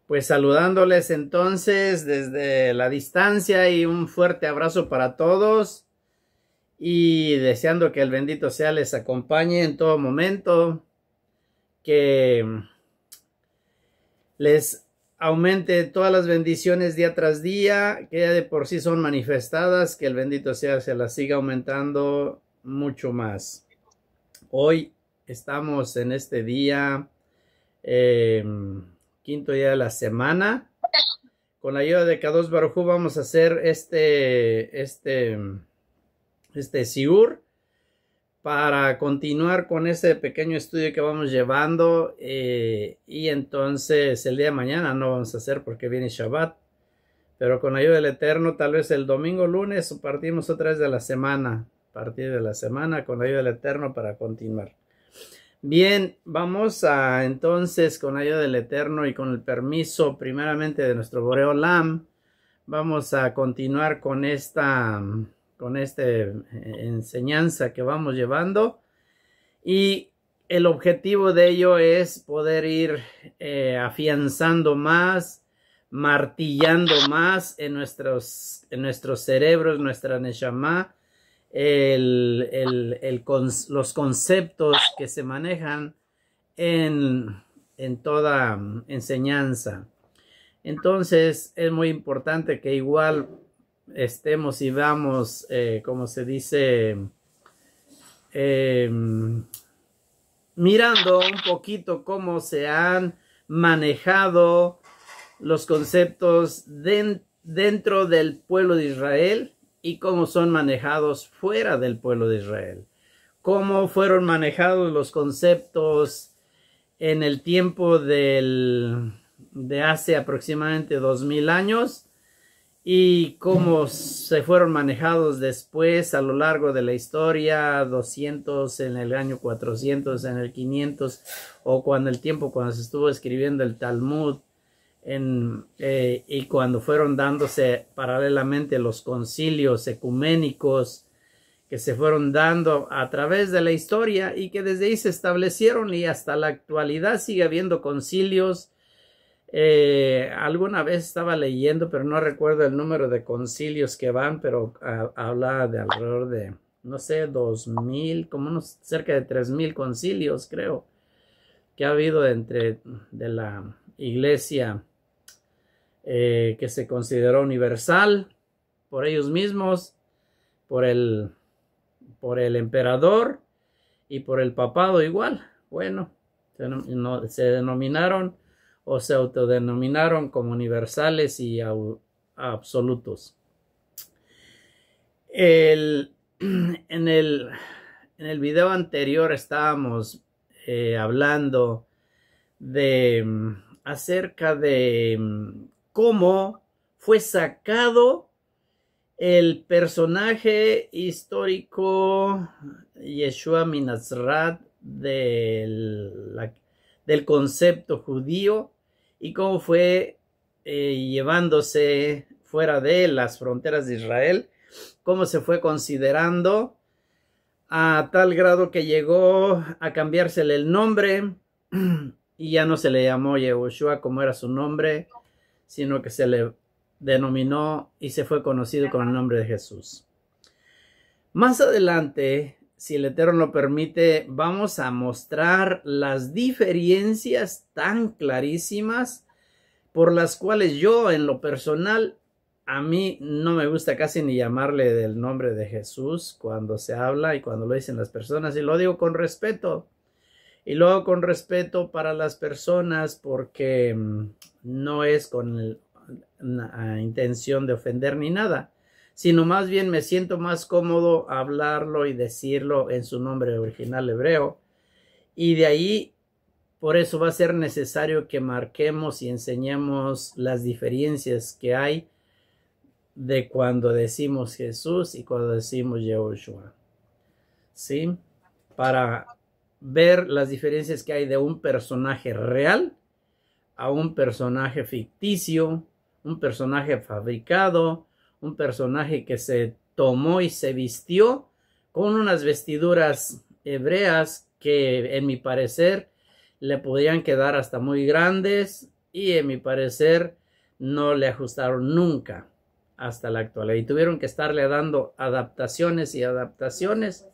Pues saludándoles entonces desde la distancia y un fuerte abrazo para todos y deseando que el bendito sea les acompañe en todo momento, que les aumente todas las bendiciones día tras día, que ya de por sí son manifestadas, que el bendito sea se las siga aumentando mucho más. Hoy estamos en este día quinto día de la semana. Con la ayuda de Kadosh Baruj Hu vamos a hacer este siur para continuar con ese pequeño estudio que vamos llevando, y entonces el día de mañana no vamos a hacer porque viene Shabbat, pero con la ayuda del Eterno tal vez el domingo, lunes partimos otra vez de la semana, a partir de la semana con la ayuda del Eterno para continuar. Bien, vamos a entonces con la ayuda del Eterno y con el permiso primeramente de nuestro Boreo Olam, vamos a continuar con esta enseñanza que vamos llevando, y el objetivo de ello es poder ir afianzando más, martillando más en nuestros cerebros, nuestra neshama, los conceptos que se manejan en toda enseñanza. Entonces es muy importante que igual estemos y vamos, como se dice, mirando un poquito cómo se han manejado los conceptos dentro del pueblo de Israel y cómo son manejados fuera del pueblo de Israel. Cómo fueron manejados los conceptos en el tiempo de hace aproximadamente 2000 años y cómo se fueron manejados después a lo largo de la historia, 200, en el año 400, en el 500, o cuando se estuvo escribiendo el Talmud, y cuando fueron dándose paralelamente los concilios ecuménicos que se fueron dando a través de la historia y que desde ahí se establecieron, y hasta la actualidad sigue habiendo concilios. Alguna vez estaba leyendo, pero no recuerdo el número de concilios que van, pero habla de alrededor de, no sé, 2000, como unos cerca de 3000 concilios, creo, que ha habido de la iglesia que se consideró universal por ellos mismos, por el emperador y por el papado igual. Bueno, se denominaron o se autodenominaron como universales y absolutos. En el video anterior estábamos hablando acerca de cómo fue sacado el personaje histórico Yeshua Minazrat del concepto judío, y cómo fue llevándose fuera de las fronteras de Israel, cómo se fue considerando a tal grado que llegó a cambiársele el nombre y ya no se le llamó Yehoshua como era su nombre, sino que se le denominó y se fue conocido con el nombre de Jesús. Más adelante, si el Eterno lo permite, vamos a mostrar las diferencias tan clarísimas por las cuales yo, en lo personal, a mí no me gusta casi ni llamarle del nombre de Jesús cuando se habla y cuando lo dicen las personas, y lo digo con respeto. Y luego con respeto para las personas, porque no es con la intención de ofender ni nada, sino más bien me siento más cómodo hablarlo y decirlo en su nombre original hebreo. Y de ahí, por eso va a ser necesario que marquemos y enseñemos las diferencias que hay de cuando decimos Jesús y cuando decimos Yehoshua. ¿Sí? Para ver las diferencias que hay de un personaje real a un personaje ficticio, un personaje fabricado, un personaje que se tomó y se vistió con unas vestiduras hebreas que, en mi parecer, le podían quedar hasta muy grandes, y en mi parecer no le ajustaron nunca hasta la actualidad y tuvieron que estarle dando adaptaciones y adaptaciones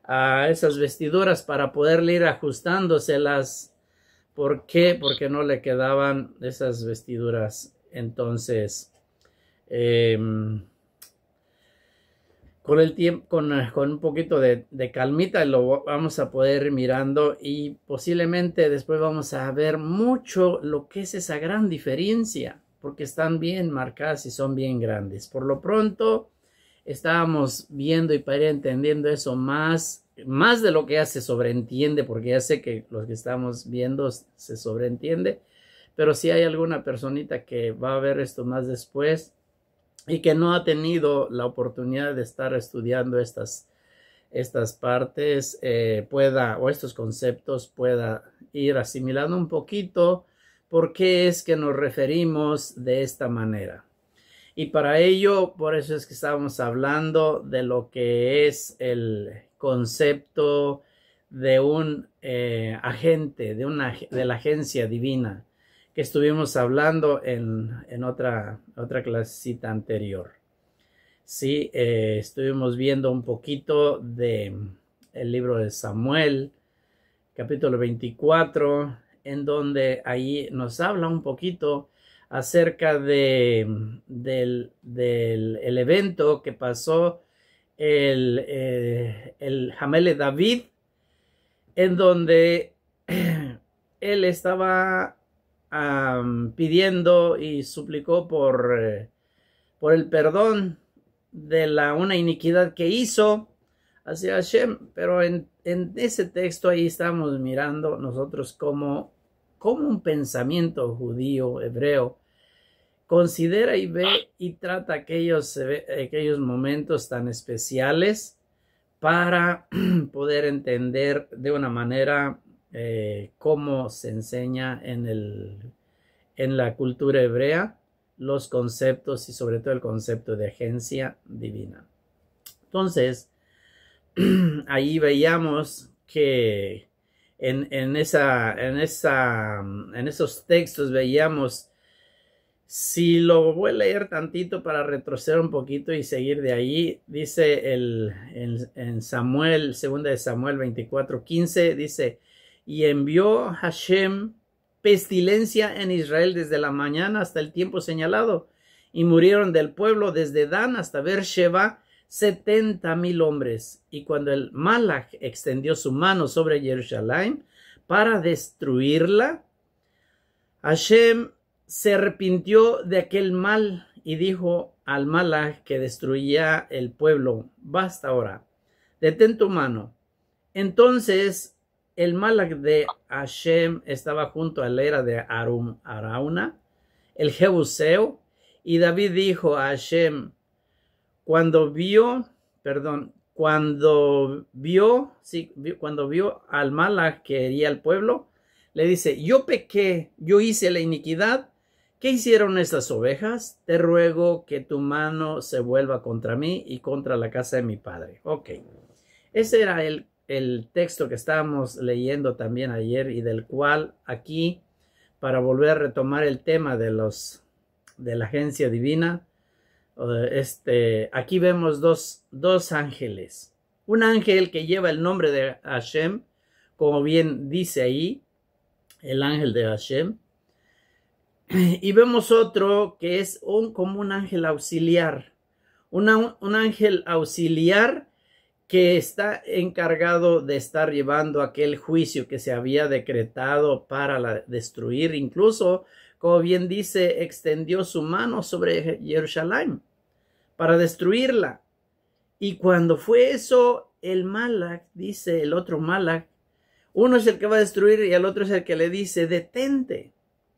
a esas vestiduras para poderle ir ajustándoselas. ¿Por qué? Porque no le quedaban esas vestiduras. Entonces, con el tiempo, con un poquito de calmita lo vamos a poder ir mirando y posiblemente después vamos a ver mucho lo que es esa gran diferencia, porque están bien marcadas y son bien grandes. Por lo pronto, estábamos viendo y para ir entendiendo eso más de lo que ya se sobreentiende, porque ya sé que lo que estamos viendo se sobreentiende, pero si hay alguna personita que va a ver esto más después y que no ha tenido la oportunidad de estar estudiando estas partes, o estos conceptos, pueda ir asimilando un poquito por qué es que nos referimos de esta manera. Y para ello, por eso es que estábamos hablando de lo que es el concepto de un agente, de la agencia divina, que estuvimos hablando en otra clasecita anterior. Sí, estuvimos viendo un poquito de el libro de Samuel, capítulo 24, en donde ahí nos habla un poquito acerca del evento que pasó el Jamele David, en donde él estaba pidiendo y suplicó por el perdón de una iniquidad que hizo hacia Hashem, pero en ese texto ahí estamos mirando nosotros como un pensamiento judío, hebreo, considera y ve y trata aquellos momentos tan especiales para poder entender de una manera cómo se enseña en la cultura hebrea los conceptos y sobre todo el concepto de agencia divina. Entonces, ahí veíamos que en esos textos veíamos, si lo voy a leer tantito para retroceder un poquito y seguir de ahí, dice en Samuel, 2 de Samuel 24:15, dice, y envió Hashem pestilencia en Israel desde la mañana hasta el tiempo señalado, y murieron del pueblo desde Dan hasta Beersheba 70,000 hombres. Y cuando el Malach extendió su mano sobre Jerusalén para destruirla, Hashem se arrepintió de aquel mal y dijo al Malach que destruía el pueblo, basta ahora, detén tu mano. Entonces el Malach de Hashem estaba junto a la era de Arauna, el Jebuseo, y David dijo a Hashem, cuando vio al Malach que hería al pueblo, le dice, yo pequé, yo hice la iniquidad. ¿Qué hicieron estas ovejas? Te ruego que tu mano se vuelva contra mí y contra la casa de mi padre. Ok, ese era el texto que estábamos leyendo también ayer y del cual aquí, para volver a retomar el tema de la agencia divina, aquí vemos dos ángeles. Un ángel que lleva el nombre de Hashem, como bien dice ahí, el ángel de Hashem. Y vemos otro que es como un ángel auxiliar. Un ángel auxiliar que está encargado de estar llevando aquel juicio que se había decretado para destruir. Incluso, como bien dice, extendió su mano sobre Jerusalén para destruirla. Y cuando fue eso, el Malach, dice el otro Malach, uno es el que va a destruir y el otro es el que le dice, detente.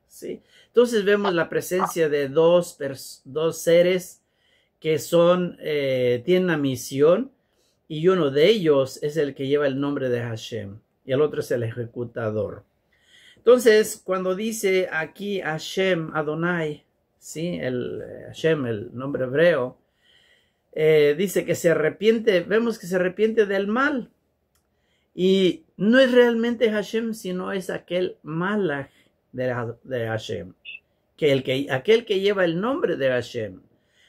¿Sí? Entonces vemos la presencia de dos seres que tienen una misión, y uno de ellos es el que lleva el nombre de Hashem y el otro es el ejecutador. Entonces, cuando dice aquí Hashem, Adonai, ¿sí? Hashem, el nombre hebreo, dice que se arrepiente, vemos que se arrepiente del mal. Y no es realmente Hashem, sino es aquel Malach de Hashem, aquel que lleva el nombre de Hashem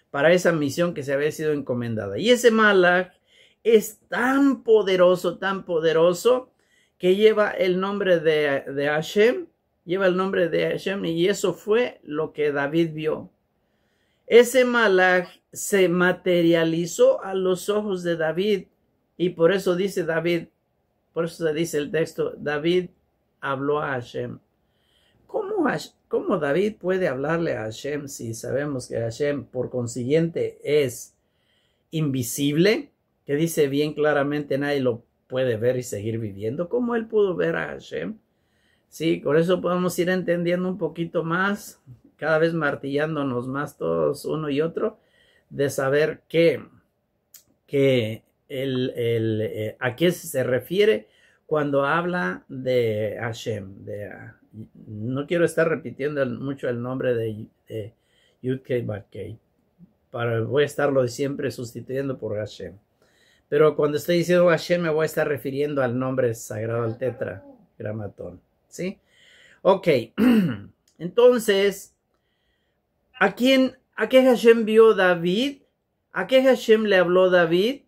para esa misión que se había sido encomendada. Y ese Malach es tan poderoso, que lleva el nombre de Hashem, y eso fue lo que David vio. Ese Malach se materializó a los ojos de David, y por eso dice David, por eso se dice el texto, David habló a Hashem. ¿Cómo David puede hablarle a Hashem si sabemos que Hashem, por consiguiente, es invisible? Que dice bien claramente, nadie lo puede ver y seguir viviendo. ¿Cómo él pudo ver a Hashem? Sí, por eso podemos ir entendiendo un poquito más, cada vez martillándonos más todos uno y otro, de saber a qué se refiere cuando habla de Hashem. No quiero estar repitiendo mucho el nombre de Yud-Kei Bat-Kei. Voy a estarlo siempre sustituyendo por Hashem. Pero cuando estoy diciendo Hashem me voy a estar refiriendo al nombre sagrado, al tetragramatón. ¿Sí? Ok. Entonces, ¿a qué Hashem vio David? ¿A qué Hashem le habló David?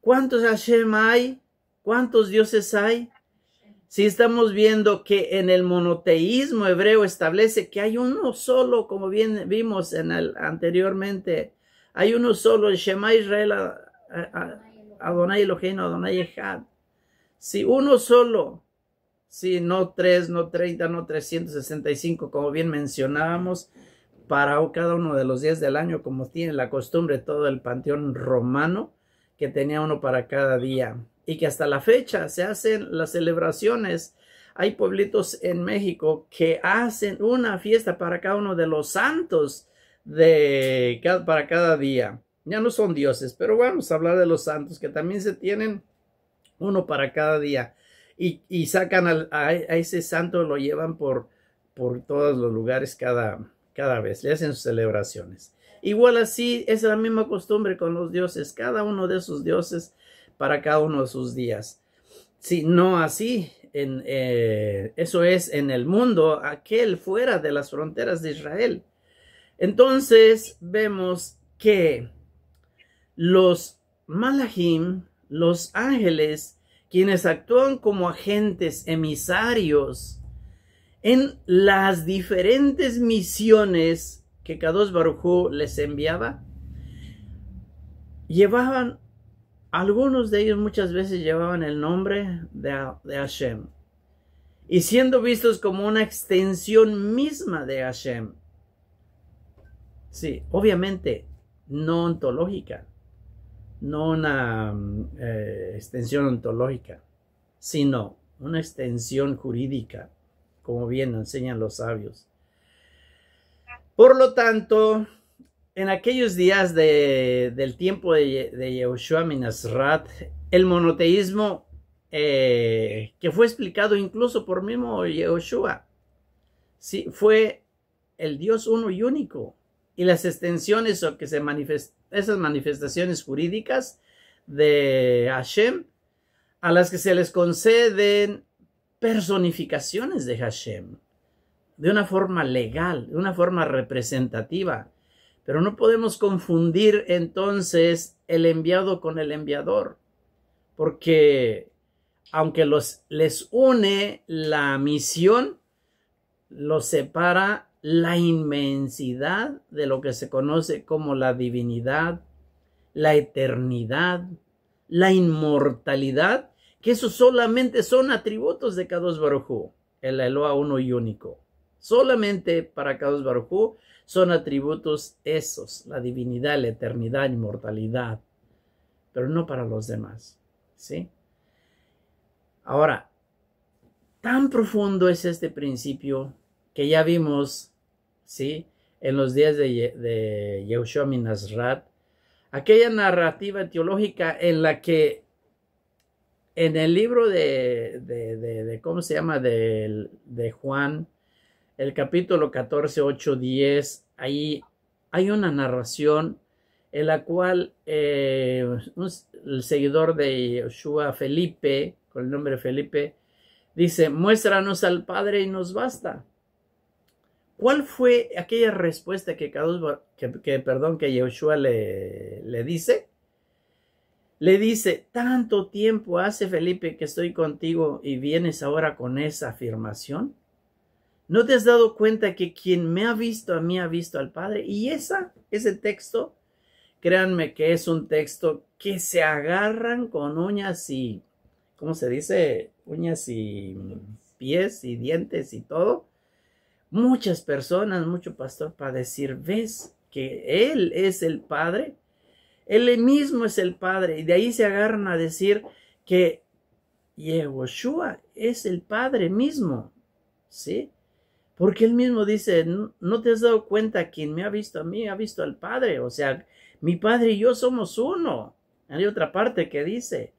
¿Cuántos Hashem hay? ¿Cuántos dioses hay? Si estamos viendo que en el monoteísmo hebreo establece que hay uno solo, como bien vimos anteriormente, hay uno solo, el Shema Israel, Adonai Eloheinu, Adonai Echad. Sí, uno solo. Sí, no 3, no 30, no 365, como bien mencionábamos, para cada uno de los días del año, como tiene la costumbre todo el panteón romano, que tenía uno para cada día. Y que hasta la fecha se hacen las celebraciones. Hay pueblitos en México que hacen una fiesta para cada uno de los santos para cada día. Ya no son dioses, pero vamos a hablar de los santos, que también se tienen uno para cada día. Y sacan a ese santo, lo llevan por todos los lugares cada vez. Le hacen sus celebraciones. Igual así es la misma costumbre con los dioses. Cada uno de esos dioses para cada uno de sus días. Si no así, eso es en el mundo, aquel fuera de las fronteras de Israel. Entonces vemos que los malachim, los ángeles, quienes actúan como agentes emisarios en las diferentes misiones que Kadosh Baruj Hu les enviaba, algunos de ellos muchas veces llevaban el nombre de Hashem, y siendo vistos como una extensión misma de Hashem. Sí, obviamente no ontológica, no una extensión ontológica, sino una extensión jurídica, como bien enseñan los sabios. Por lo tanto, en aquellos días del tiempo de Yehoshua ben Nazrat, el monoteísmo que fue explicado incluso por mismo Yehoshua, sí, fue el Dios uno y único, y las extensiones o que esas manifestaciones jurídicas de Hashem, a las que se les conceden personificaciones de Hashem de una forma legal, de una forma representativa. Pero no podemos confundir entonces el enviado con el enviador, porque aunque les une la misión, los separa la inmensidad de lo que se conoce como la divinidad, la eternidad, la inmortalidad, que esos solamente son atributos de Kadosh Baruj Hu, el Eloah uno y único. Solamente para Kadosh Baruj Hu son atributos esos, la divinidad, la eternidad, la inmortalidad, pero no para los demás, ¿sí? Ahora, tan profundo es este principio que ya vimos, ¿sí?, en los días de Yehoshua ben Nazrat, aquella narrativa teológica en la que en el libro ¿cómo se llama?, de Juan, el capítulo 14, 8, 10, ahí hay una narración en la cual el seguidor de Yehoshua, Felipe, con el nombre Felipe, Dice, muéstranos al Padre y nos basta. ¿Cuál fue aquella respuesta que Yeshua le dice? Le dice, tanto tiempo hace, Felipe, que estoy contigo y vienes ahora con esa afirmación. ¿No te has dado cuenta que quien me ha visto a mí ha visto al Padre? Y ese texto, créanme que es un texto que se agarran con uñas y, ¿cómo se dice? Uñas y pies y dientes y todo. Muchas personas, mucho pastor, para decir, ¿ves que Él es el Padre? Él mismo es el Padre. Y de ahí se agarran a decir que Yehoshua es el Padre mismo. ¿Sí? Porque Él mismo dice, ¿no te has dado cuenta? Quien me ha visto a mí, ha visto al Padre. O sea, mi Padre y yo somos uno. Hay otra parte que dice.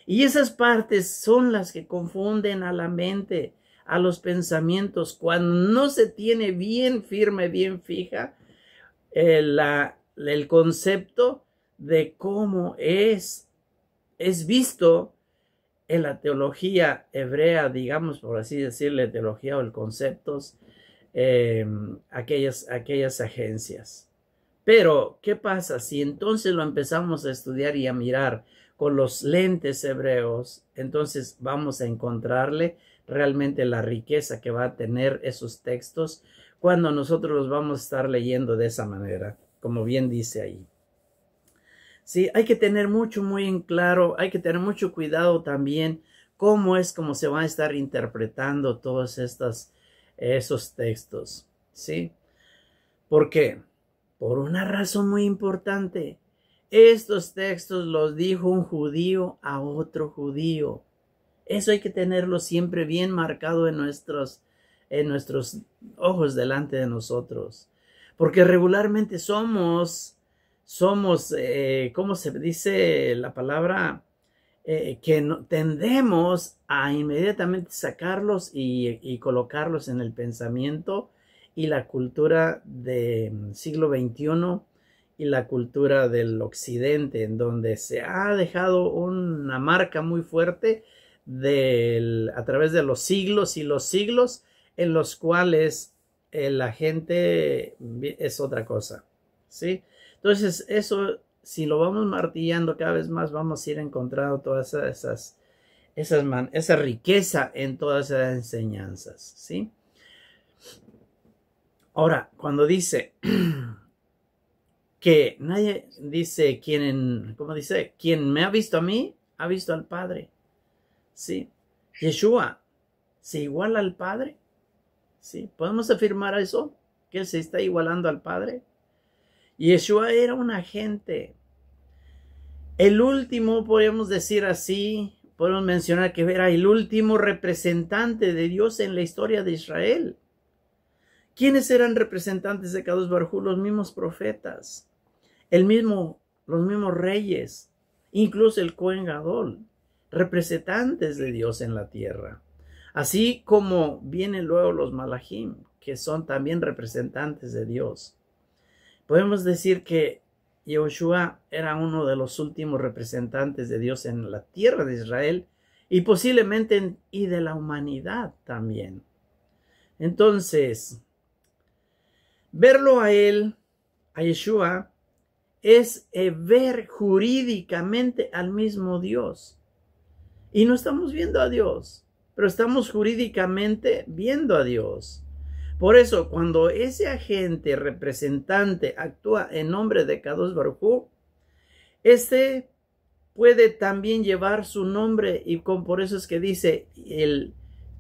Y esas partes son las que confunden a la mente, a los pensamientos, cuando no se tiene bien firme, bien fija el concepto de cómo es visto en la teología hebrea, digamos, por así decirle, teología o el conceptos, aquellas agencias. Pero, ¿qué pasa si entonces lo empezamos a estudiar y a mirar con los lentes hebreos? Entonces vamos a encontrarle realmente la riqueza que va a tener esos textos cuando nosotros los vamos a estar leyendo de esa manera, como bien dice ahí. Sí, hay que tener muy en claro, hay que tener mucho cuidado también cómo se van a estar interpretando todos esos textos, ¿sí? ¿Por qué? Por una razón muy importante. Estos textos los dijo un judío a otro judío. Eso hay que tenerlo siempre bien marcado en nuestros ojos delante de nosotros. Porque regularmente somos, ¿cómo se dice la palabra? Que tendemos a inmediatamente sacarlos y colocarlos en el pensamiento y la cultura del siglo XXI y la cultura del occidente, en donde se ha dejado una marca muy fuerte a través de los siglos y los siglos, en los cuales la gente es otra cosa, ¿sí? Entonces, eso, si lo vamos martillando cada vez más, vamos a ir encontrando todas esa riqueza en todas esas enseñanzas, ¿sí? Ahora, cuando dice que nadie dice quien me ha visto a mí, ha visto al Padre, ¿sí? Yeshua se iguala al Padre, ¿sí? ¿Podemos afirmar eso? ¿Que se está igualando al Padre? Yeshua era un agente. El último, podemos decir así, podemos mencionar que era el último representante de Dios en la historia de Israel. ¿Quiénes eran representantes de Kadosh Baruj Hu? Los mismos profetas, los mismos reyes, incluso el Cohen Gadol, representantes de Dios en la tierra. Así como vienen luego los Malachim, que son también representantes de Dios. Podemos decir que Yehoshua era uno de los últimos representantes de Dios en la tierra de Israel y posiblemente y de la humanidad también. Entonces, verlo a él, a Yeshua, es ver jurídicamente al mismo Dios. Y no estamos viendo a Dios, pero estamos jurídicamente viendo a Dios. Por eso, cuando ese agente representante actúa en nombre de Kadosh Baruj Hu, este puede también llevar su nombre, y por eso es que dice,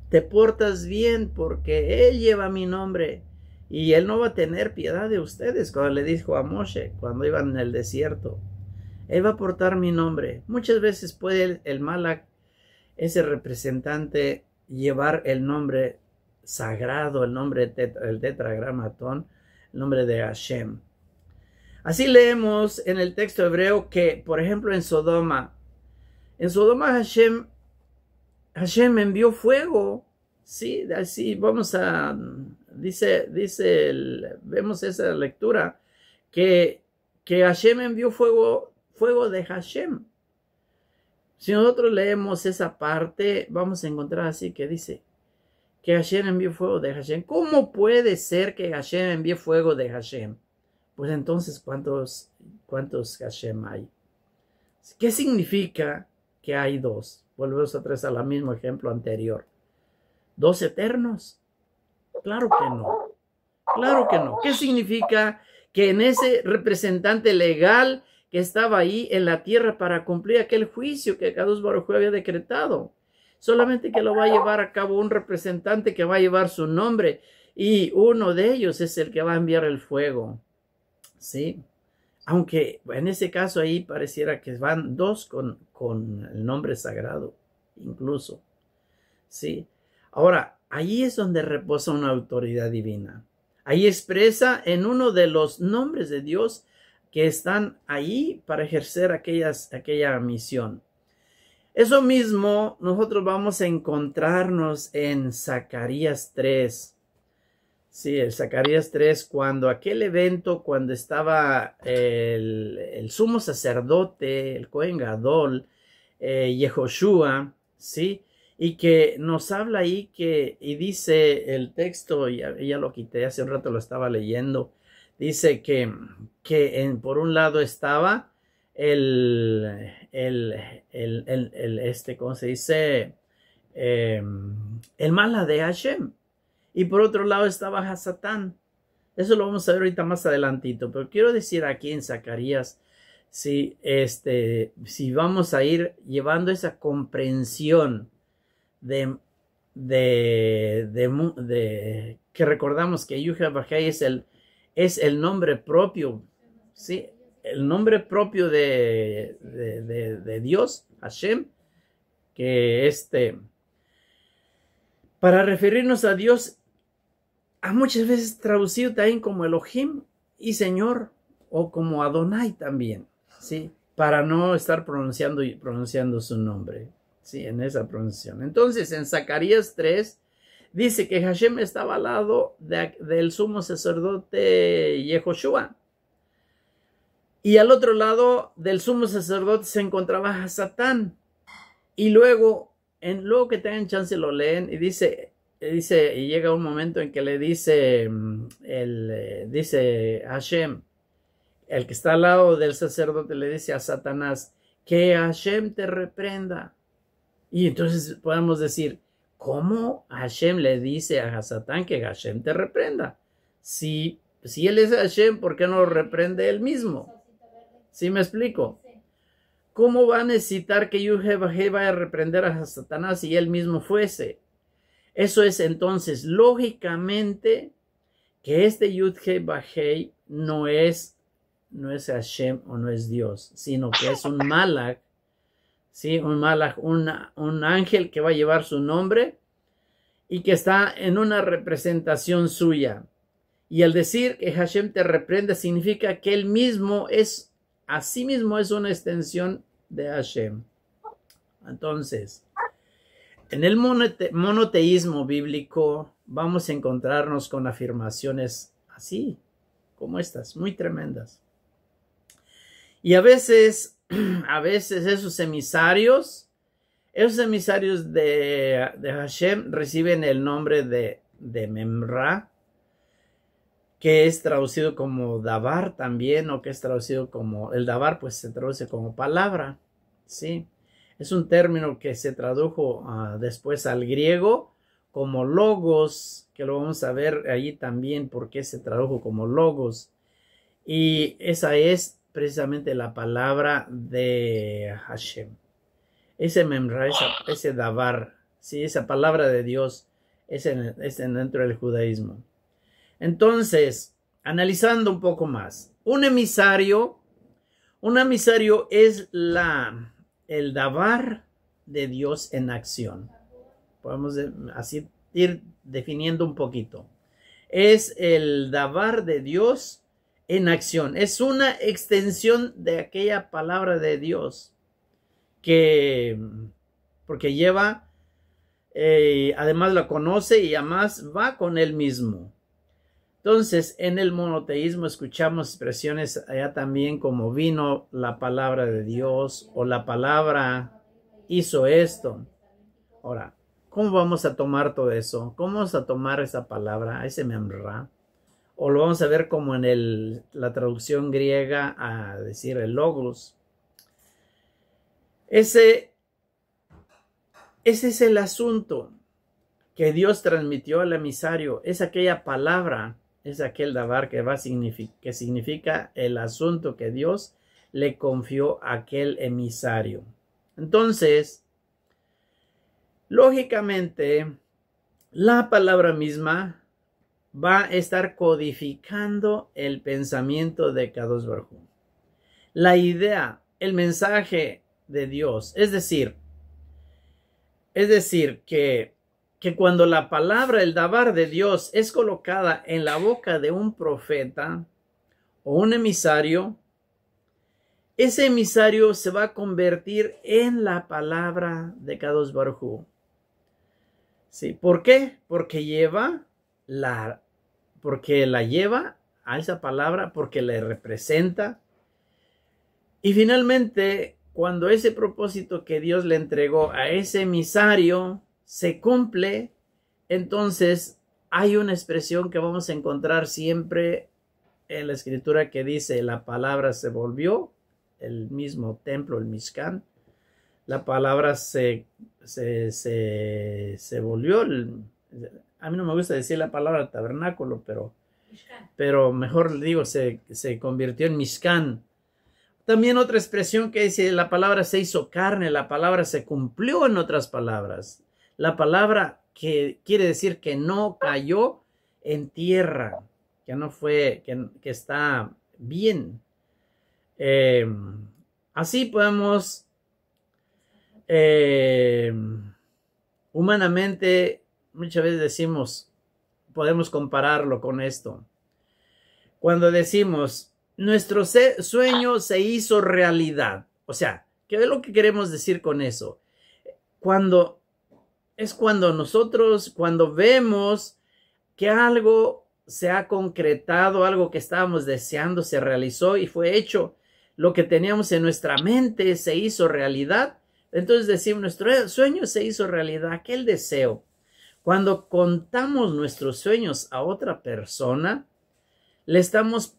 te portas bien porque él lleva mi nombre y él no va a tener piedad de ustedes, como le dijo a Moshe cuando iban en el desierto. Él va a portar mi nombre. Muchas veces puede el Malach, ese representante, llevar el nombre sagrado, el nombre el tetragramatón, el nombre de Hashem. Así leemos en el texto hebreo que, por ejemplo, en Sodoma Hashem envió fuego, sí, así vemos vemos esa lectura, que Hashem envió fuego de Hashem. Si nosotros leemos esa parte, vamos a encontrar así que dice que Hashem envió fuego de Hashem. ¿Cómo puede ser que Hashem envíe fuego de Hashem? Pues entonces, ¿cuántos Hashem hay? ¿Qué significa que hay dos? Volvemos otra vez al mismo ejemplo anterior. ¿Dos eternos? Claro que no. Claro que no. ¿Qué significa que en ese representante legal que estaba ahí en la tierra para cumplir aquel juicio que Kadosh Baruj Hu había decretado? Solamente que lo va a llevar a cabo un representante que va a llevar su nombre, y uno de ellos es el que va a enviar el fuego. ¿Sí? Aunque en ese caso ahí pareciera que van dos con el nombre sagrado, incluso. ¿Sí? Ahora, ahí es donde reposa una autoridad divina. Ahí expresa en uno de los nombres de Dios que están ahí para ejercer aquella misión. Eso mismo nosotros vamos a encontrarnos en Zacarías 3. Sí, el Zacarías 3, cuando estaba el sumo sacerdote, el Cohen Gadol, Yehoshua, ¿sí? Y que nos habla ahí y dice el texto, ya lo quité, hace un rato lo estaba leyendo, dice que por un lado estaba ¿cómo se dice? El mala de Hashem. Y por otro lado estaba Hasatán. Eso lo vamos a ver ahorita más adelantito. Pero quiero decir aquí en Zacarías, si vamos a ir llevando esa comprensión de que recordamos que Yud-Heh-Vah-Heh es el nombre propio, ¿sí? El nombre propio de Dios, Hashem, que para referirnos a Dios, a muchas veces traducido también como Elohim y Señor, o como Adonai también, ¿sí? Para no estar pronunciando su nombre, ¿sí? En esa pronunciación. Entonces, en Zacarías 3, dice que Hashem estaba al lado del sumo sacerdote Yehoshua. Y al otro lado del sumo sacerdote se encontraba Hasatán. Y luego que tengan chance lo leen y dice, y llega un momento en que le dice Hashem, el que está al lado del sacerdote, le dice a Satanás, que Hashem te reprenda. Y entonces podemos decir, ¿cómo Hashem le dice a Satán que Hashem te reprenda? Si él es Hashem, ¿por qué no lo reprende él mismo? ¿Sí me explico? ¿Cómo va a necesitar que Yud-Heh-Vah-Heh vaya a reprender a Satanás si él mismo fuese? Eso es entonces, lógicamente, que este Yud-Heh-Vah-Heh no es Hashem o no es Dios, sino que es un malach, ¿sí? Un malach, un ángel que va a llevar su nombre y que está en una representación suya. Y al decir que Hashem te reprende significa que él mismo asimismo es una extensión de Hashem. Entonces, en el monoteísmo bíblico vamos a encontrarnos con afirmaciones así, como estas, muy tremendas. Y a veces esos emisarios de Hashem reciben el nombre de Memra, que es traducido como Dabar también, o que es traducido como, el Dabar pues se traduce como palabra, ¿sí? Es un término que se tradujo después al griego como logos, que lo vamos a ver ahí también porque se tradujo como logos. Y esa es precisamente la palabra de Hashem. Ese Memra, ese Dabar, ¿sí? Esa palabra de Dios es dentro del judaísmo. Entonces, analizando un poco más, un emisario es el Dabar de Dios en acción. Podemos así ir definiendo un poquito. Es el Dabar de Dios en acción. Es una extensión de aquella palabra de Dios porque lleva, además la conoce y además va con él mismo. Entonces, en el monoteísmo escuchamos expresiones allá también como vino la palabra de Dios o la palabra hizo esto. Ahora, ¿cómo vamos a tomar todo eso? ¿Cómo vamos a tomar esa palabra, ese memra? O lo vamos a ver como en la traducción griega a decir el logos. Ese es el asunto que Dios transmitió al emisario. Es aquella palabra, es aquel dabar que significa el asunto que Dios le confió a aquel emisario. Entonces, lógicamente, la palabra misma va a estar codificando el pensamiento de Kadosh Baruj Hu. La idea, el mensaje de Dios, es decir que cuando la palabra, el dabar de Dios es colocada en la boca de un profeta o un emisario, ese emisario se va a convertir en la palabra de Kadosh Baruj Hu. ¿Sí? ¿Por qué? Porque la lleva a esa palabra, porque le representa. Y finalmente, cuando ese propósito que Dios le entregó a ese emisario se cumple, entonces hay una expresión que vamos a encontrar siempre en la escritura que dice: la palabra se volvió, el mismo templo, el Mishkan, la palabra se volvió, a mí no me gusta decir la palabra tabernáculo, pero mejor digo, se convirtió en Mishkan. También otra expresión que dice: la palabra se hizo carne, la palabra se cumplió, en otras palabras. La palabra que quiere decir que no cayó en tierra, que no fue, que está bien. Así podemos humanamente, muchas veces decimos, podemos compararlo con esto. Cuando decimos, nuestro sueño se hizo realidad. O sea, ¿qué es lo que queremos decir con eso? Cuando nosotros vemos que algo se ha concretado, algo que estábamos deseando se realizó y fue hecho, lo que teníamos en nuestra mente se hizo realidad, entonces decimos, nuestro sueño se hizo realidad, aquel deseo. Cuando contamos nuestros sueños a otra persona, le estamos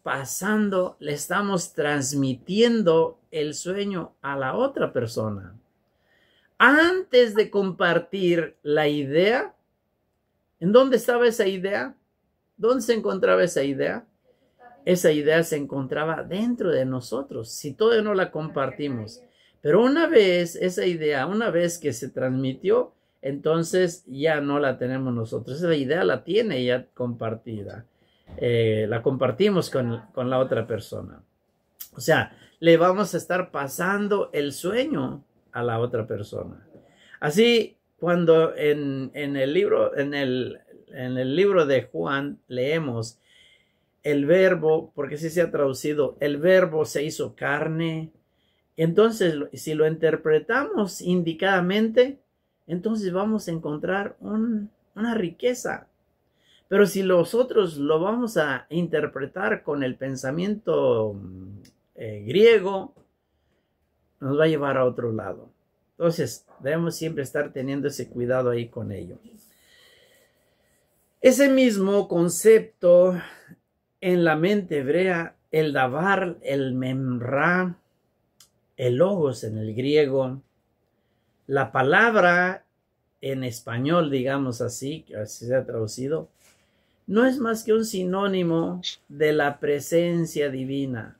transmitiendo el sueño a la otra persona. Antes de compartir la idea, ¿en dónde estaba esa idea? ¿Dónde se encontraba esa idea? Esa idea se encontraba dentro de nosotros, si todavía no la compartimos. Pero una vez que se transmitió, entonces ya no la tenemos nosotros. Esa idea la tiene ya compartida. La compartimos con la otra persona. O sea, le vamos a estar pasando el sueño a la otra persona. Así, cuando en el libro de Juan leemos el verbo, porque así se ha traducido, el verbo se hizo carne, entonces si lo interpretamos indicadamente, entonces vamos a encontrar una riqueza. Pero si nosotros lo vamos a interpretar con el pensamiento griego, nos va a llevar a otro lado. Entonces, debemos siempre estar teniendo ese cuidado ahí con ello. Ese mismo concepto en la mente hebrea, el davar, el memra, el logos en el griego, la palabra en español, digamos así, que así se ha traducido, no es más que un sinónimo de la presencia divina,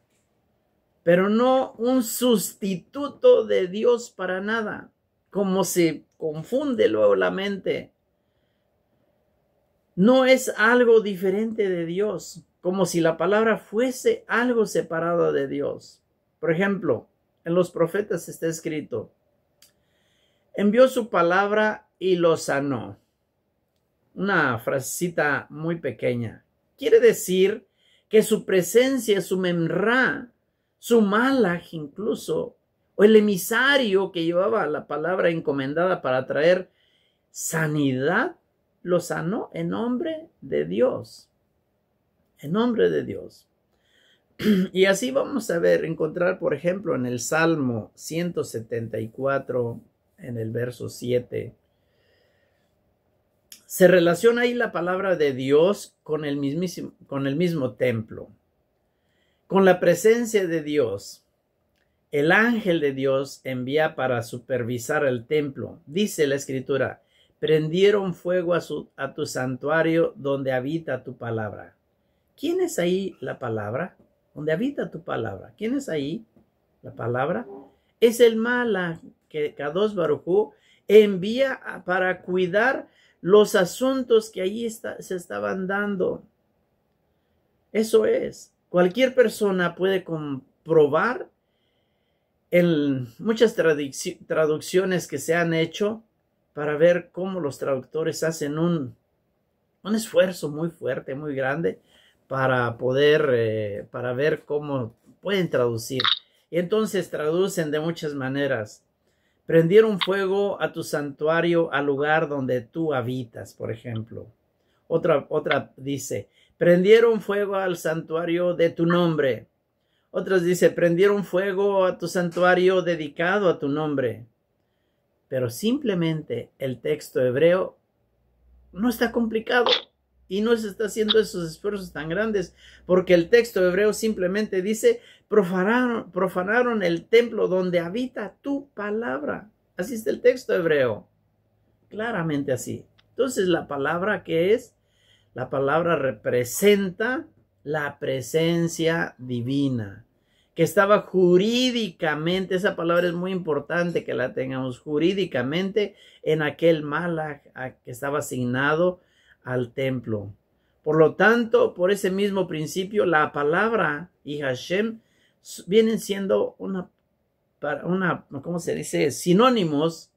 pero no un sustituto de Dios para nada, como se confunde luego la mente. No es algo diferente de Dios, como si la palabra fuese algo separado de Dios. Por ejemplo, en los profetas está escrito: envió su palabra y lo sanó. Una frasecita muy pequeña. Quiere decir que su presencia, su memra, su malaj incluso, o el emisario que llevaba la palabra encomendada para traer sanidad, lo sanó en nombre de Dios. En nombre de Dios. Y así vamos a encontrar, por ejemplo, en el Salmo 174, en el verso 7. Se relaciona ahí la palabra de Dios con el mismo templo, con la presencia de Dios. El ángel de Dios envía para supervisar el templo. Dice la escritura, prendieron fuego a tu santuario donde habita tu palabra. ¿Quién es ahí la palabra? Donde habita tu palabra. ¿Quién es ahí la palabra? Es el Malaj que Kadosh Baruj Hu envía para cuidar los asuntos que allí se estaban dando. Eso es. Cualquier persona puede comprobar en muchas traducciones que se han hecho para ver cómo los traductores hacen un esfuerzo muy fuerte, muy grande para poder, para ver cómo pueden traducir. Y entonces traducen de muchas maneras. Prendieron fuego a tu santuario, al lugar donde tú habitas, por ejemplo. Otra dice, prendieron fuego al santuario de tu nombre. Otras dice, prendieron fuego a tu santuario dedicado a tu nombre. Pero simplemente el texto hebreo no está complicado y no se está haciendo esos esfuerzos tan grandes, porque el texto hebreo simplemente dice, profanaron el templo donde habita tu palabra. Así está el texto hebreo, claramente así. Entonces, la palabra, ¿qué es? La palabra representa la presencia divina, que estaba jurídicamente, esa palabra es muy importante que la tengamos jurídicamente en aquel Malaj que estaba asignado al templo. Por lo tanto, por ese mismo principio, la palabra y Hashem vienen siendo ¿cómo se dice? Sinónimos.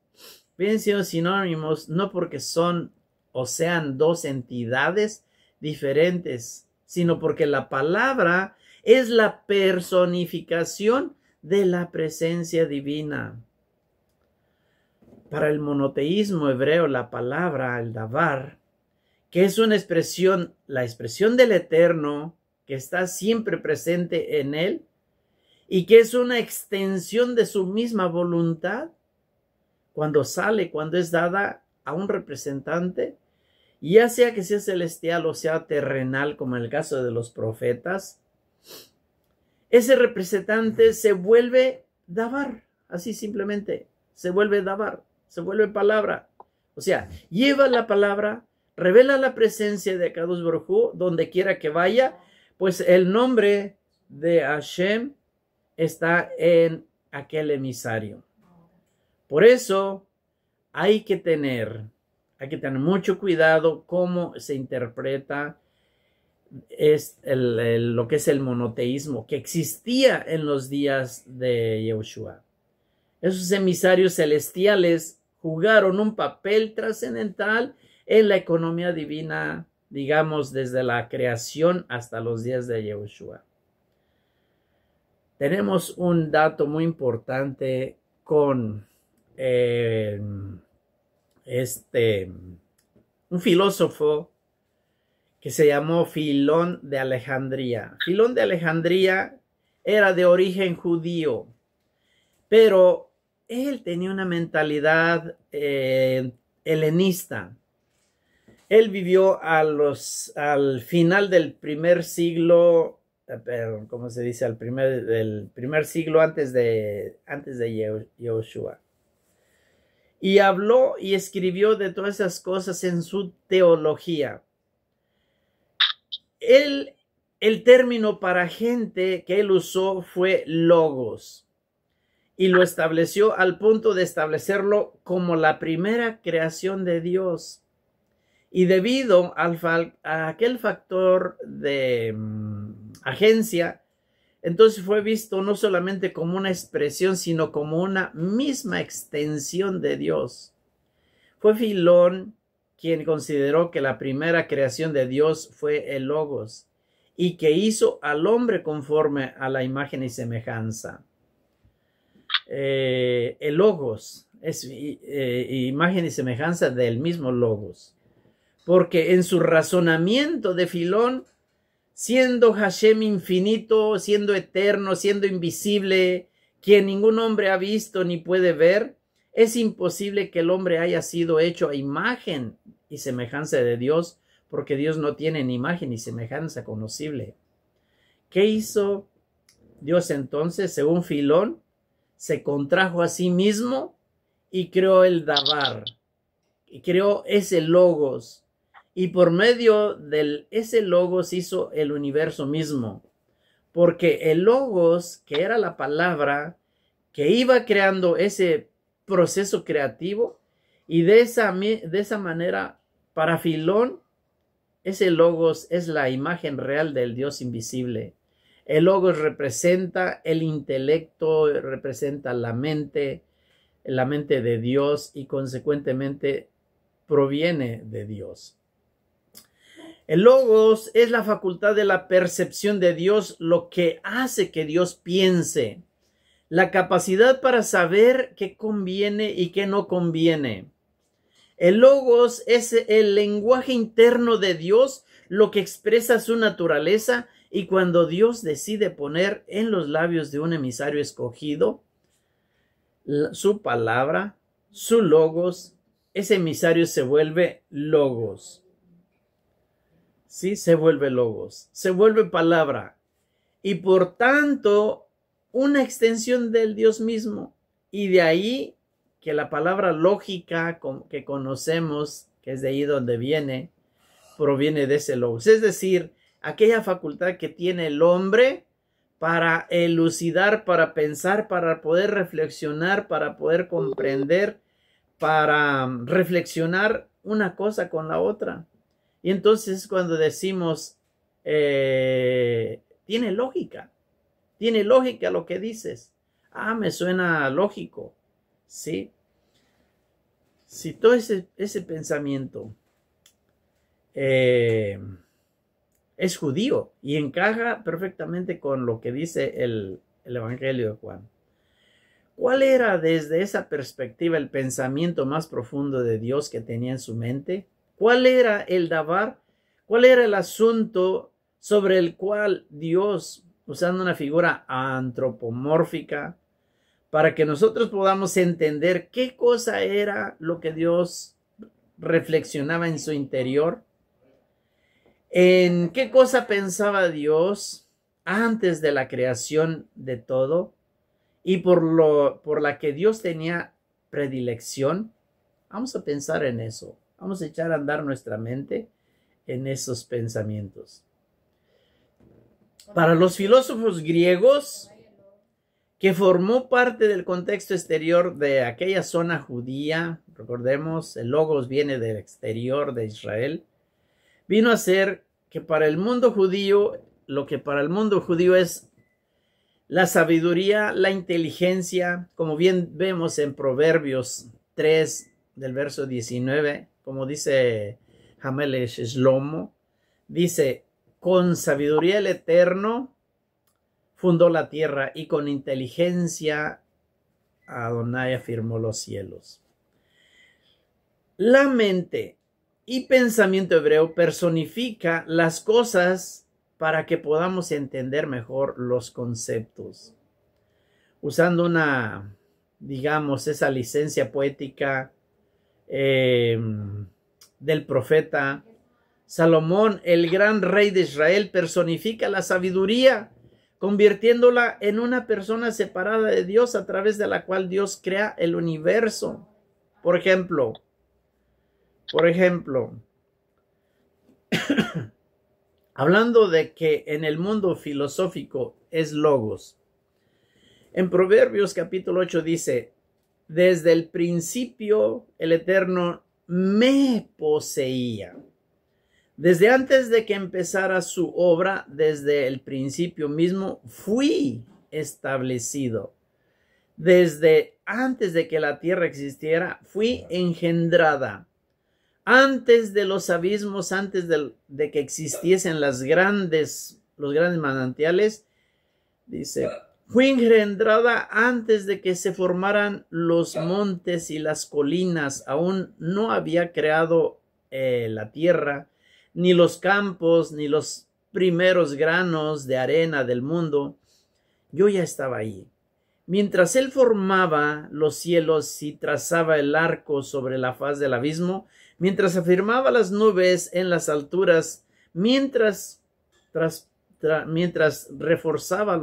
Vienen siendo sinónimos no porque son o sean dos entidades diferentes, sino porque la palabra es la personificación de la presencia divina. Para el monoteísmo hebreo, la palabra, el davar, que es una expresión, la expresión del Eterno, que está siempre presente en él, y que es una extensión de su misma voluntad, cuando es dada a un representante, ya sea que sea celestial o sea terrenal, como en el caso de los profetas, ese representante se vuelve davar, así simplemente, se vuelve davar, se vuelve palabra. O sea, lleva la palabra, revela la presencia de Kadosh Baruj Hu donde quiera que vaya, pues el nombre de Hashem está en aquel emisario. Por eso hay que tener mucho cuidado cómo se interpreta lo que es el monoteísmo que existía en los días de Yehoshua. Esos emisarios celestiales jugaron un papel trascendental en la economía divina, digamos, desde la creación hasta los días de Yehoshua. Tenemos un dato muy importante con un filósofo que se llamó Filón de Alejandría. Filón de Alejandría era de origen judío, pero él tenía una mentalidad helenista. Él vivió al final del primer siglo, ¿cómo se dice? Del primer siglo antes de Yehoshua. Y habló y escribió de todas esas cosas en su teología. El término para gente que él usó fue logos y lo estableció al punto de establecerlo como la primera creación de Dios. Y debido a aquel factor de agencia, entonces fue visto no solamente como una expresión, sino como una misma extensión de Dios. Fue Filón quien consideró que la primera creación de Dios fue el Logos y que hizo al hombre conforme a la imagen y semejanza. El Logos es imagen y semejanza del mismo Logos, porque en su razonamiento de Filón, siendo Hashem infinito, siendo eterno, siendo invisible, quien ningún hombre ha visto ni puede ver, Es imposible que el hombre haya sido hecho a imagen y semejanza de Dios, porque Dios no tiene ni imagen ni semejanza conocible. ¿Qué hizo Dios entonces? Según Filón, se contrajo a sí mismo y creó el Dabar, y creó ese logos, y por medio de ese logos hizo el universo mismo, porque el logos, que era la palabra, que iba creando ese proceso creativo, y de esa manera, para Filón, ese logos es la imagen real del Dios invisible. El logos representa el intelecto, representa la mente de Dios, y consecuentemente proviene de Dios. El logos es la facultad de la percepción de Dios, lo que hace que Dios piense, la capacidad para saber qué conviene y qué no conviene. El logos es el lenguaje interno de Dios, lo que expresa su naturaleza, y cuando Dios decide poner en los labios de un emisario escogido su palabra, su logos, ese emisario se vuelve logos. Sí, se vuelve logos, se vuelve palabra, y por tanto una extensión del Dios mismo. Y de ahí que la palabra lógica que conocemos, que es de ahí donde viene, proviene de ese logos. Es decir, aquella facultad que tiene el hombre para elucidar, para pensar, para poder reflexionar, para poder comprender, para reflexionar una cosa con la otra. Y entonces cuando decimos, tiene lógica lo que dices. Ah, me suena lógico. ¿Sí? Si todo ese pensamiento es judío y encaja perfectamente con lo que dice el Evangelio de Juan. ¿Cuál era desde esa perspectiva el pensamiento más profundo de Dios que tenía en su mente? ¿Cuál era el Dabar? ¿Cuál era el asunto sobre el cual Dios, usando una figura antropomórfica, para que nosotros podamos entender qué cosa era lo que Dios reflexionaba en su interior? ¿En qué cosa pensaba Dios antes de la creación de todo? Y por la que Dios tenía predilección. Vamos a pensar en eso. Vamos a echar a andar nuestra mente en esos pensamientos. Para los filósofos griegos, que formó parte del contexto exterior de aquella zona judía, recordemos, el logos viene del exterior de Israel, vino a ser que para el mundo judío, lo que para el mundo judío es la sabiduría, la inteligencia, como bien vemos en Proverbios 3 del verso 19, como dice Hamelech Shlomo, dice, con sabiduría el Eterno fundó la tierra y con inteligencia Adonai afirmó los cielos. La mente y pensamiento hebreo personifica las cosas para que podamos entender mejor los conceptos. Usando digamos, esa licencia poética del profeta Salomón, el gran rey de Israel, personifica la sabiduría, convirtiéndola en una persona separada de Dios a través de la cual Dios crea el universo. Por ejemplo, hablando de que en el mundo filosófico es logos. En Proverbios capítulo 8 dice, desde el principio el Eterno me poseía. Desde antes de que empezara su obra, desde el principio mismo, fui establecido. Desde antes de que la tierra existiera, fui engendrada. Antes de los abismos, antes de que existiesen los grandes manantiales, dice, fui engendrada antes de que se formaran los montes y las colinas. Aún no había creado la tierra, ni los campos, ni los primeros granos de arena del mundo. Yo ya estaba ahí. Mientras él formaba los cielos y trazaba el arco sobre la faz del abismo, mientras afirmaba las nubes en las alturas, mientras reforzaba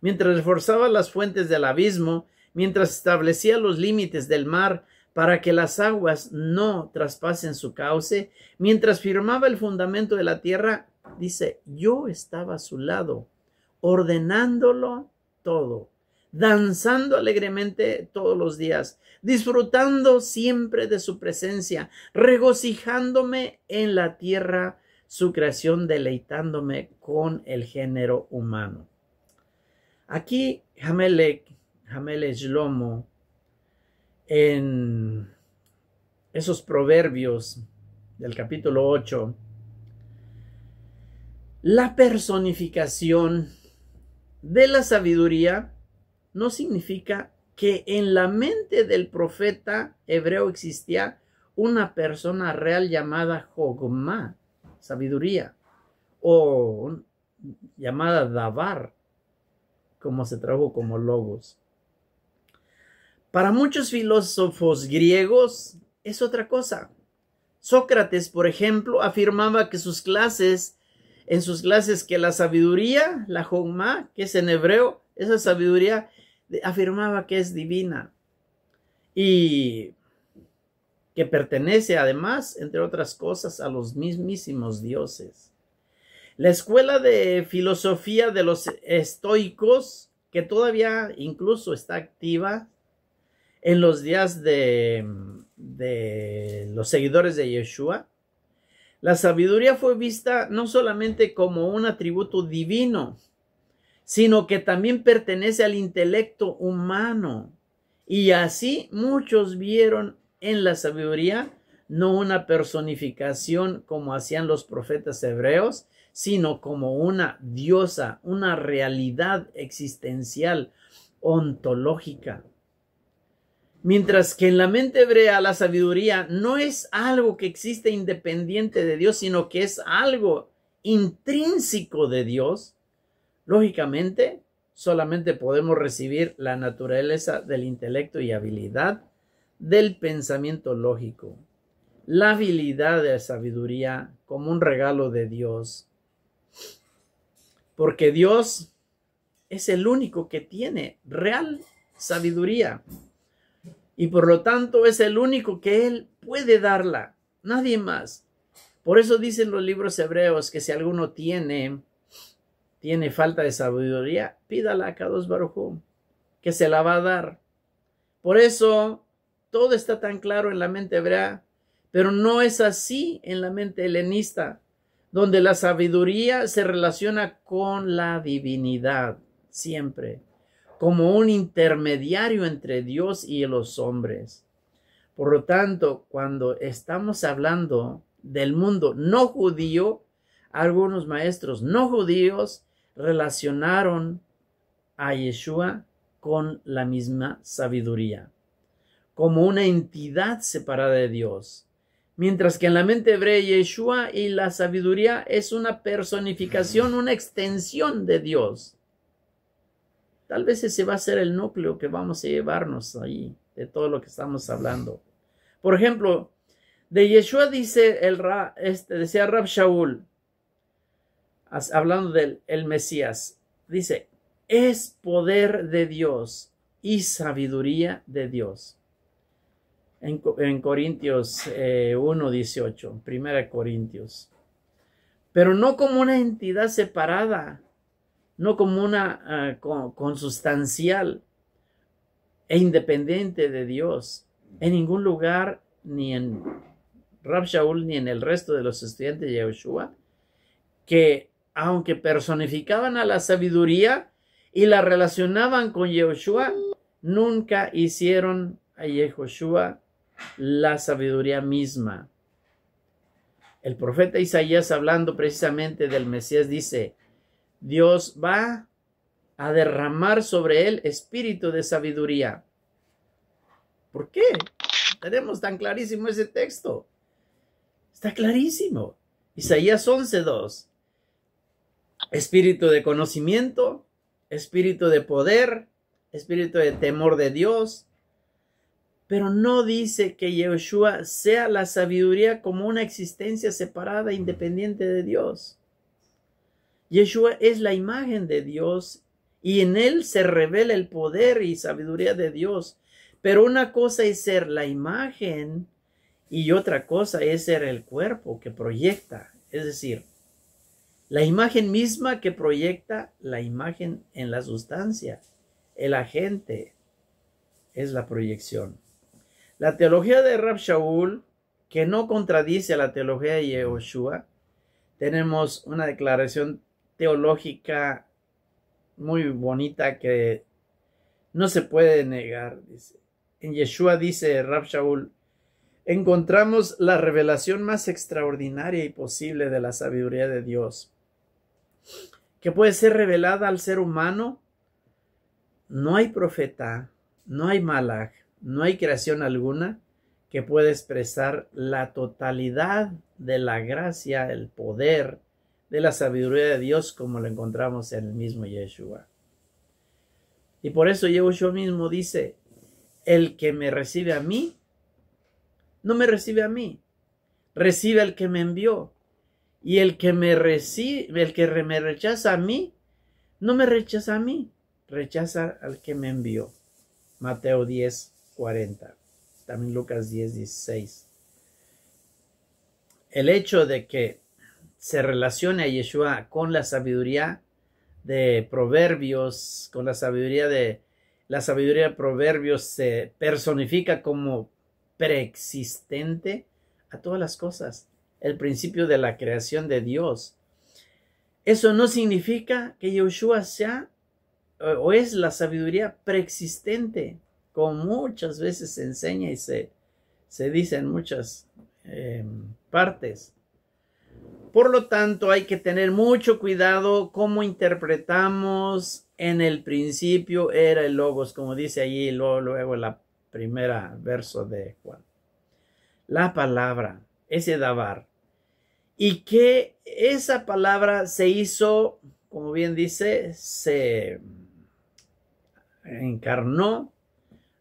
mientras reforzaba las fuentes del abismo, mientras establecía los límites del mar para que las aguas no traspasen su cauce, mientras firmaba el fundamento de la tierra, dice, yo estaba a su lado, ordenándolo todo, danzando alegremente todos los días, disfrutando siempre de su presencia, regocijándome en la tierra, su creación, deleitándome con el género humano. Aquí Hamelech Shlomo, en esos proverbios del capítulo 8, la personificación de la sabiduría no significa que en la mente del profeta hebreo existía una persona real llamada Jogma, sabiduría, o llamada Davar, como se tradujo como logos. Para muchos filósofos griegos es otra cosa. Sócrates, por ejemplo, afirmaba que en sus clases que la sabiduría, la Jogma, que es en hebreo, esa sabiduría afirmaba que es divina y que pertenece además, entre otras cosas, a los mismísimos dioses. La escuela de filosofía de los estoicos, que todavía incluso está activa en los días de los seguidores de Yeshua, la sabiduría fue vista no solamente como un atributo divino, sino que también pertenece al intelecto humano. Y así muchos vieron en la sabiduría no una personificación como hacían los profetas hebreos, sino como una diosa, una realidad existencial, ontológica. Mientras que en la mente hebrea la sabiduría no es algo que existe independiente de Dios, sino que es algo intrínseco de Dios, lógicamente solamente podemos recibir la naturaleza del intelecto y habilidad del pensamiento lógico, la habilidad de la sabiduría como un regalo de Dios, porque Dios es el único que tiene real sabiduría. Y por lo tanto es el único que Él puede darla, nadie más. Por eso dicen los libros hebreos que si alguno tiene falta de sabiduría, pídala a Kadosh Baruj Hu, que se la va a dar. Por eso todo está tan claro en la mente hebrea, pero no es así en la mente helenista, donde la sabiduría se relaciona con la divinidad siempre, como un intermediario entre Dios y los hombres. Por lo tanto, cuando estamos hablando del mundo no judío, algunos maestros no judíos relacionaron a Yeshua con la misma sabiduría, como una entidad separada de Dios. Mientras que en la mente hebrea, Yeshua y la sabiduría es una personificación, una extensión de Dios. Tal vez ese va a ser el núcleo que vamos a llevarnos ahí, de todo lo que estamos hablando. Por ejemplo, de Yeshua decía Rab Shaul, hablando del Mesías, dice, es poder de Dios y sabiduría de Dios. En Corintios 1:18, 1 Corintios. Pero no como una entidad separada, no como una consustancial e independiente de Dios. En ningún lugar, ni en Rab Shaul, ni en el resto de los estudiantes de Yeshua, que aunque personificaban a la sabiduría y la relacionaban con Yeshua, nunca hicieron a Yeshua la sabiduría misma. El profeta Isaías, hablando precisamente del Mesías, dice, Dios va a derramar sobre él espíritu de sabiduría. ¿Por qué? Tenemos tan clarísimo ese texto. Está clarísimo. Isaías 11:2. Espíritu de conocimiento espíritu de poder, espíritu de temor de Dios. Pero no dice que Yeshua sea la sabiduría como una existencia separada, independiente de Dios. Yeshua es la imagen de Dios y en él se revela el poder y sabiduría de Dios. Pero una cosa es ser la imagen y otra cosa es ser el cuerpo que proyecta. Es decir, la imagen misma que proyecta la imagen en la sustancia. El agente es la proyección. La teología de Rab Shaul, que no contradice a la teología de Yehoshua, tenemos una declaración teológica muy bonita que no se puede negar. Dice, en Yeshua, dice Rab Shaul, encontramos la revelación más extraordinaria y posible de la sabiduría de Dios, que puede ser revelada al ser humano. No hay profeta, no hay malaj, no hay creación alguna que pueda expresar la totalidad de la gracia, el poder de la sabiduría de Dios como lo encontramos en el mismo Yeshua. Y por eso Yeshua mismo dice, el que me recibe a mí, no me recibe a mí, recibe al que me envió. Y el que me rechaza a mí, no me rechaza a mí, rechaza al que me envió. Mateo 10:40. También Lucas 10:16. El hecho de que se relacione a Yeshua con la sabiduría de Proverbios, con la sabiduría de Proverbios se personifica como preexistente a todas las cosas, el principio de la creación de Dios. Eso no significa que Yeshua sea o es la sabiduría preexistente, como muchas veces se enseña y se dice en muchas partes. Por lo tanto, hay que tener mucho cuidado cómo interpretamos. En el principio era el Logos, como dice allí luego la primera verso de Juan. La palabra, ese Dabar. Y que esa palabra se hizo, como bien dice, se encarnó,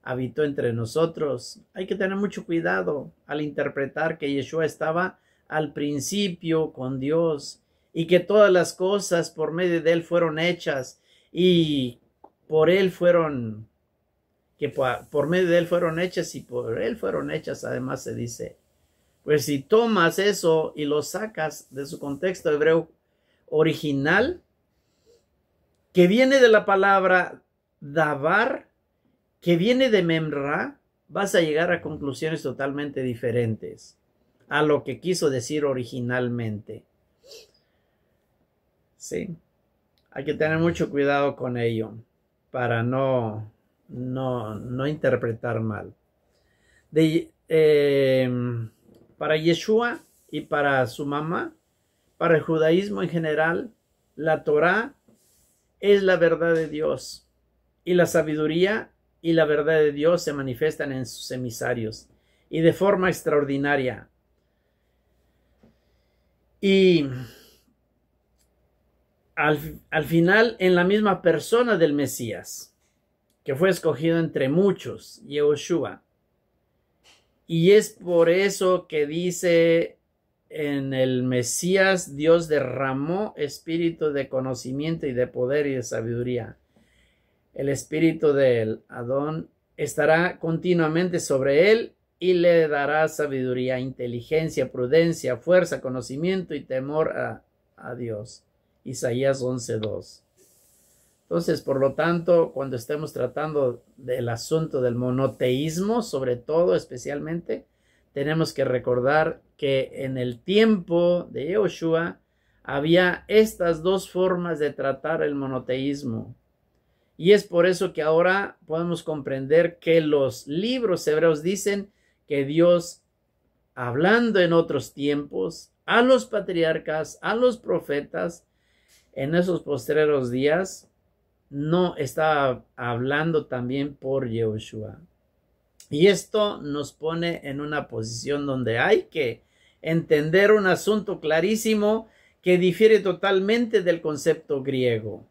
habitó entre nosotros. Hay que tener mucho cuidado al interpretar que Yeshua estaba al principio con Dios y que todas las cosas por medio de él fueron hechas y por él fueron, que por medio de él fueron hechas y por él fueron hechas. Además se dice, pues si tomas eso y lo sacas de su contexto hebreo original, que viene de la palabra davar, que viene de memra, vas a llegar a conclusiones totalmente diferentes a lo que quiso decir originalmente. Sí, hay que tener mucho cuidado con ello para no interpretar mal. Para Yeshua y para su mamá, para el judaísmo en general, la Torá es la verdad de Dios y la sabiduría y la verdad de Dios se manifiestan en sus emisarios y de forma extraordinaria. Y al final en la misma persona del Mesías, que fue escogido entre muchos, Yehoshua. Y es por eso que dice en el Mesías, Dios derramó espíritu de conocimiento y de poder y de sabiduría. El espíritu del Adón estará continuamente sobre él y le dará sabiduría, inteligencia, prudencia, fuerza, conocimiento y temor a Dios. Isaías 11:2. Entonces, por lo tanto, cuando estemos tratando del asunto del monoteísmo, sobre todo, especialmente, tenemos que recordar que en el tiempo de Yehoshua había estas dos formas de tratar el monoteísmo. Y es por eso que ahora podemos comprender que los libros hebreos dicen que Dios, hablando en otros tiempos, a los patriarcas, a los profetas, en esos postreros días, no estaba hablando también por Yehoshua. Y esto nos pone en una posición donde hay que entender un asunto clarísimo que difiere totalmente del concepto griego.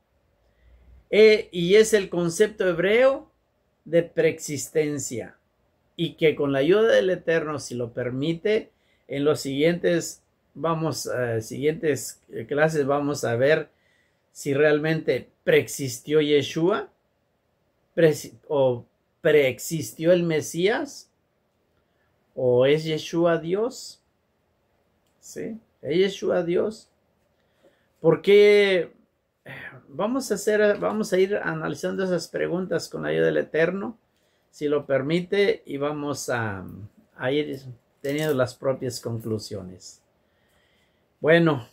Y es el concepto hebreo de preexistencia. Y que con la ayuda del Eterno, si lo permite, en los siguientes clases vamos a ver si realmente preexistió Yeshua o preexistió el Mesías, o es Yeshua Dios. ¿Sí? ¿Es Yeshua Dios? Porque vamos a ir analizando esas preguntas con la ayuda del Eterno, si lo permite, y vamos a ir teniendo las propias conclusiones. Bueno,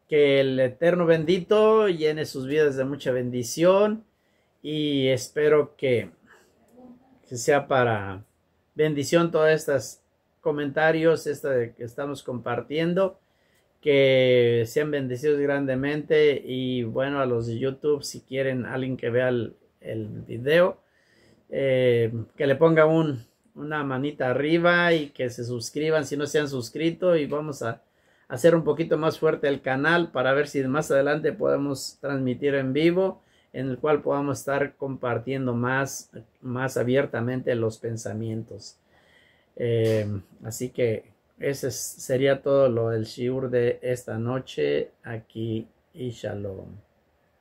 que el Eterno bendito llene sus vidas de mucha bendición, y espero que sea para bendición todos estos comentarios que estamos compartiendo, que sean bendecidos grandemente. Y bueno, a los de YouTube, si quieren alguien que vea el video, que le ponga una manita arriba y que se suscriban si no se han suscrito, y vamos a hacer un poquito más fuerte el canal para ver si más adelante podemos transmitir en vivo, en el cual podamos estar compartiendo más abiertamente los pensamientos. Así que ese sería todo lo del shiur de esta noche aquí, y shalom.